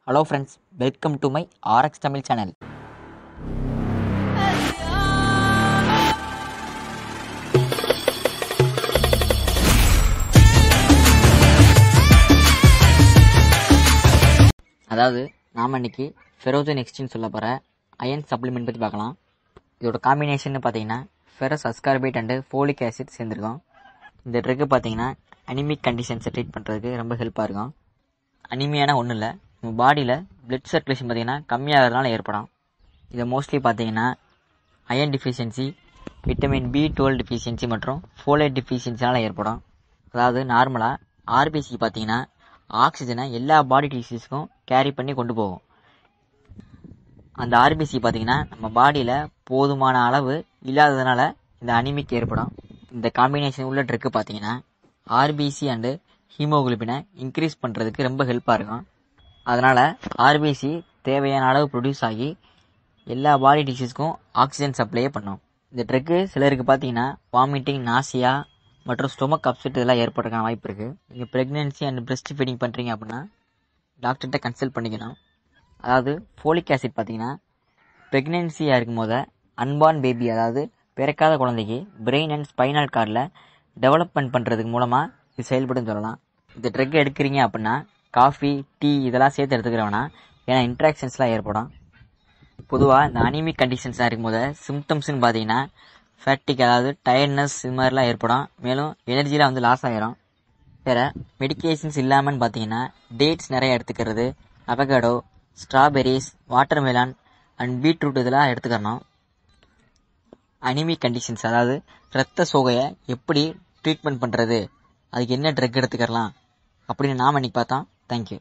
Hello friends, welcome to my RX Tamil channel. அதாவது நாம இன்னைக்கு ஃபெரோஜன் எக்ஸ்டின்னு சொல்ல போகிற அயன் சப்ளிமெண்ட் பற்றி பார்க்கலாம். இதோட காம்பினேஷன் பார்த்தீங்கன்னா ferrous ascorbate and folic acid சேர்ந்துருக்கோம். இந்த ட்ரக்கு பார்த்தீங்கன்னா அனிமிக் கண்டிஷன்ஸை ட்ரீட் பண்ணுறதுக்கு ரொம்ப ஹெல்ப்பாக இருக்கும். அனிமியான ஒன்றும் இல்லை, நம்ம பாடியில் பிளட் சர்க்குலேஷன் பார்த்தீங்கன்னா கம்மியாகிறதுனால ஏற்படும். இதை மோஸ்ட்லி பார்த்தீங்கன்னா iron deficiency, vitamin B12 deficiency மற்றும் ஃபோலேட் டிஃபிஷியன்சினால் ஏற்படும். அதாவது நார்மலாக ஆர்பிசி பார்த்தீங்கன்னா ஆக்சிஜனை எல்லா பாடி டிஷ்யூஸ்க்கும் கேரி பண்ணி கொண்டு போகும். அந்த ஆர்பிசி பார்த்தீங்கன்னா நம்ம பாடியில் போதுமான அளவு இல்லாததுனால இந்த அனிமிக் ஏற்படும். இந்த காம்பினேஷன் உள்ள ட்ரக்கு பார்த்தீங்கன்னா ஆர்பிசி அண்டு ஹீமோகுளோபினை இன்க்ரீஸ் பண்ணுறதுக்கு ரொம்ப ஹெல்ப்பாக இருக்கும். அதனால் ஆர்பிசி தேவையான அளவு ப்ரொடியூஸ் ஆகி எல்லா பாடி டிஷ்யூஸ்க்கும் ஆக்சிஜன் சப்ளையே பண்ணும். இந்த ட்ரக்கு சிலருக்கு பார்த்தீங்கன்னா வாமிட்டிங், நாசியா மற்றும் ஸ்டொமக் அப்செட் இதெல்லாம் ஏற்படுறதுக்கான வாய்ப்பு இருக்குது. நீங்கள் ப்ரெக்னென்சி அண்ட் பிரெஸ்ட் ஃபீடிங் பண்ணுறீங்க அப்படின்னா டாக்டர்கிட்ட கன்சல்ட் பண்ணிக்கணும். அதாவது ஃபோலிக் ஆசிட் பார்த்தீங்கன்னா ப்ரெக்னென்சியாக இருக்கும் போது அன்பார்ன் பேபி, அதாவது பிறக்காத குழந்தைக்கு பிரெயின் அண்ட் ஸ்பைனல் கார்டில் டெவலப்மெண்ட் பண்ணுறதுக்கு மூலமாக இது செயல்படும் சொல்லலாம். இந்த ட்ரக் எடுக்கிறீங்க அப்படின்னா காஃபி, டீ இதெல்லாம் சேர்த்து எடுத்துக்கிறவனா, ஏன்னா இன்ட்ராக்ஷன்ஸ்லாம் ஏற்படும். பொதுவாக இந்த அனிமிக் கண்டிஷன்ஸாக இருக்கும்போது சிம்டம்ஸ்ன்னு பார்த்தீங்கன்னா ஃபேட்டிக், அதாவது டயர்ட்னஸ் இது மாதிரிலாம் ஏற்படும். மேலும் எனர்ஜிலாம் லாஸ் ஆகிரும். வேறு மெடிக்கேஷன்ஸ் இல்லாமல் பார்த்தீங்கன்னா டேட்ஸ் நிறைய எடுத்துக்கிறது, avocado, strawberries, watermelon and beetroot இதெல்லாம் எடுத்துக்கணும். அனிமிக் கண்டிஷன்ஸ், அதாவது இரத்த சோகையை எப்படி ட்ரீட்மெண்ட் பண்ணுறது, அதுக்கு என்ன ட்ரக் எடுத்துக்கலாம் அப்படின்னு நாம் இன்னைக்கு பார்த்தோம். தேங்க்யூ.